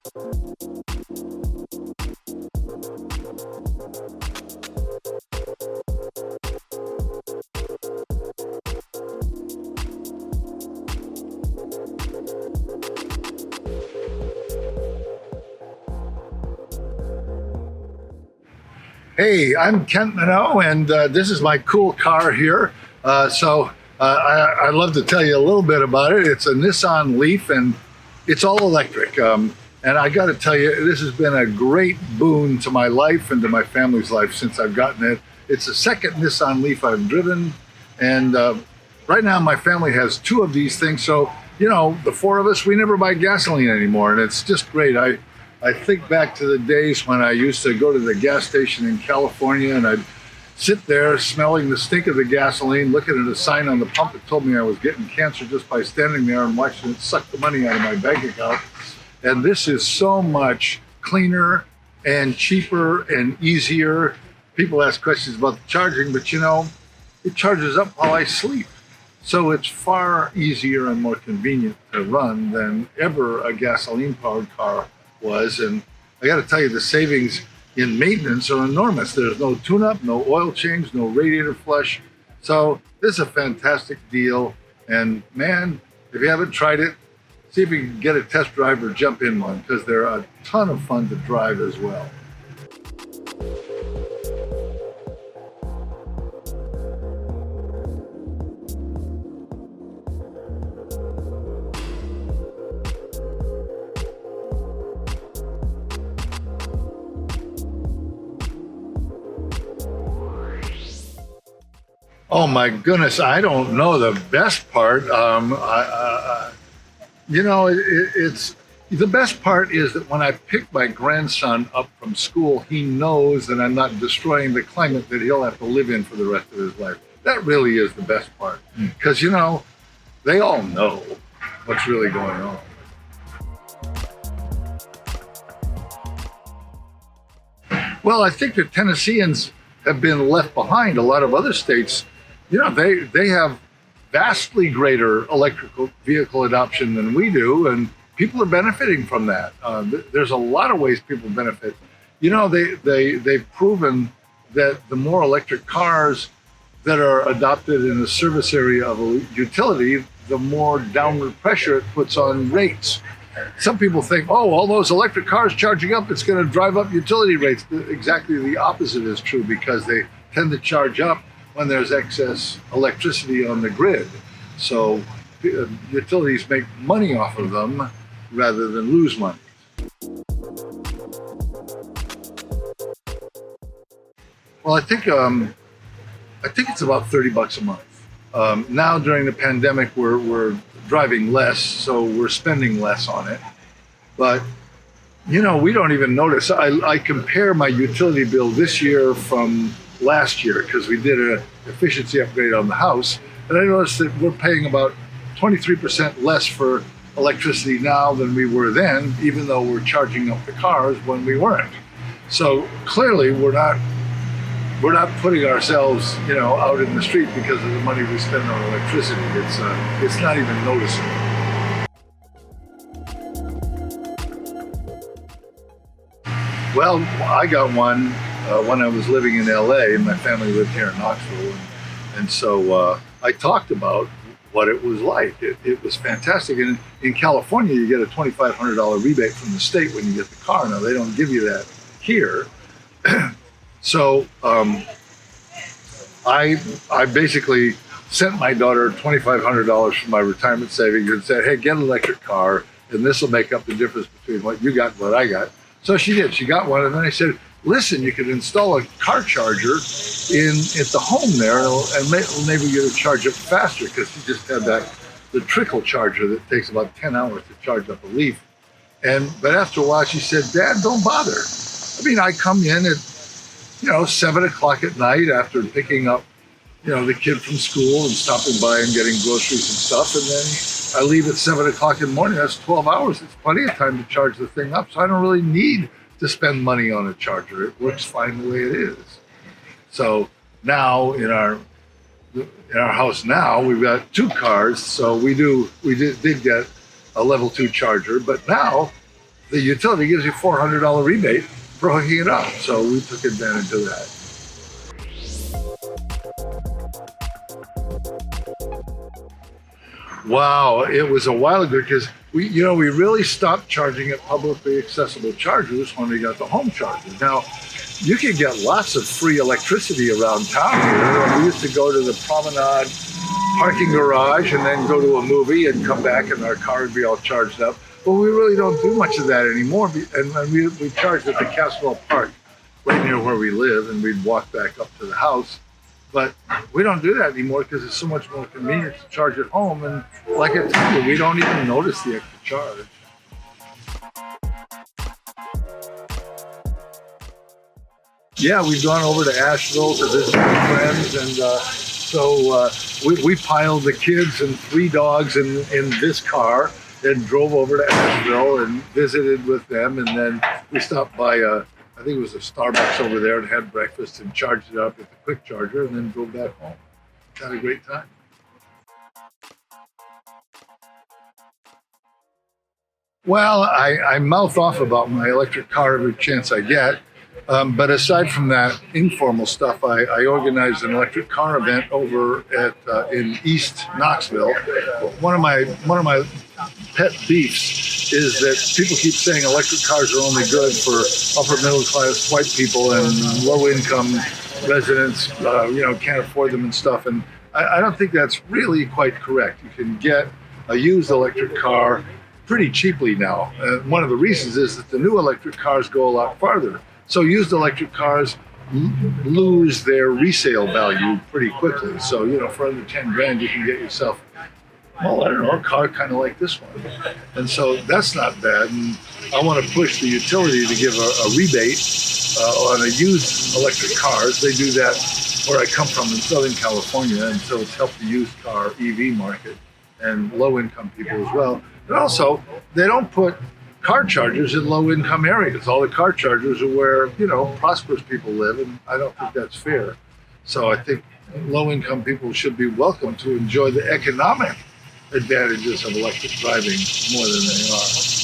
Hey, I'm Kent Minot, and this is my cool car here. I'd love to tell you a little bit about it. It's a Nissan Leaf, and it's all electric. And I got to tell you, this has been a great boon to my life and to my family's life since I've gotten it. It's the second Nissan Leaf I've driven, and right now my family has two of these things. So, you know, the four of us, we never buy gasoline anymore, and it's just great. I think back to the days when I used to go to the gas station in California, and I'd sit there smelling the stink of the gasoline, looking at a sign on the pump that told me I was getting cancer just by standing there and watching it suck the money out of my bank account. And this is so much cleaner and cheaper and easier. People ask questions about the charging, but you know, it charges up while I sleep. So it's far easier and more convenient to run than ever a gasoline-powered car was. And I got to tell you, the savings in maintenance are enormous. There's no tune-up, no oil change, no radiator flush. So this is a fantastic deal. And man, if you haven't tried it, see if you can get a test drive or jump in one, because they're a ton of fun to drive as well. Oh my goodness, I don't know the best part. It's the best part is that when I pick my grandson up from school, he knows that I'm not destroying the climate that he'll have to live in for the rest of his life. That really is the best part, because you know, they all know what's really going on. Well, I think the Tennesseans have been left behind. A lot of other states, you know, they have vastly greater electrical vehicle adoption than we do, and people are benefiting from that. There's a lot of ways people benefit. You know, they've proven that the more electric cars that are adopted in the service area of a utility, the more downward pressure it puts on rates. Some people think, oh, all those electric cars charging up, it's going to drive up utility rates. Exactly the opposite is true, because they tend to charge up when there's excess electricity on the grid. So utilities make money off of them rather than lose money. Well, I think it's about $30 a month. Now during the pandemic, we're driving less, so we're spending less on it. But you know, we don't even notice. I compare my utility bill this year from last year, because we did an efficiency upgrade on the house, and I noticed that we're paying about 23% less for electricity now than we were then, even though we're charging up the cars when we weren't. So clearly we're not putting ourselves, you know, out in the street because of the money we spend on electricity. It's not even noticeable. Well, I got one when I was living in LA, and my family lived here in Knoxville, and so I talked about what it was like. It was fantastic. And in California, you get a $2,500 rebate from the state when you get the car. Now, they don't give you that here. So I basically sent my daughter $2,500 from my retirement savings and said, hey, get an electric car, and this will make up the difference between what you got and what I got. So she did. She got one, and then I said, listen, you can install a car charger at the home there, and maybe you'll charge up faster, because she just had the trickle charger that takes about 10 hours to charge up a Leaf. But after a while, she said, Dad, don't bother. I mean, I come in at 7 o'clock at night after picking up, the kid from school and stopping by and getting groceries and stuff. And then I leave at 7 o'clock in the morning. That's 12 hours. It's plenty of time to charge the thing up. So I don't really need to spend money on a charger. It works fine the way it is. So now in our house now, we've got 2 cars. So we did get a level 2 charger, but now the utility gives you $400 rebate for hooking it up. So we took advantage of that. Wow, it was a while ago because we really stopped charging at publicly accessible chargers when we got the home chargers. Now, you can get lots of free electricity around town here. We used to go to the Promenade parking garage and then go to a movie and come back and our car would be all charged up. But we really don't do much of that anymore. And we charged at the Caswell Park, right near where we live, and we'd walk back up to the house. But we don't do that anymore because it's so much more convenient to charge at home. And like I tell you, we don't even notice the extra charge. Yeah, we've gone over to Asheville to visit my friends, and we piled the kids and 3 dogs in this car and drove over to Asheville and visited with them, and then we stopped by I think it was a Starbucks over there and had breakfast and charged it up with the quick charger and then drove back home. Had a great time. Well, I mouth off about my electric car every chance I get. But aside from that informal stuff, I organized an electric car event over at in East Knoxville. One of my pet beefs is that people keep saying electric cars are only good for upper middle class white people and low income residents, can't afford them and stuff. And I don't think that's really quite correct. You can get a used electric car pretty cheaply now. One of the reasons is that the new electric cars go a lot farther. So used electric cars lose their resale value pretty quickly. So, for under 10 grand, you can get yourself, well, I don't know, a car kind of like this one. And so that's not bad. And I want to push the utility to give a rebate on a used electric cars. They do that where I come from in Southern California. And so it's helped the used car EV market and low income people as well. And also, they don't put car chargers in low-income areas. All the car chargers are where, prosperous people live, and I don't think that's fair. So I think low-income people should be welcome to enjoy the economic advantages of electric driving more than they are.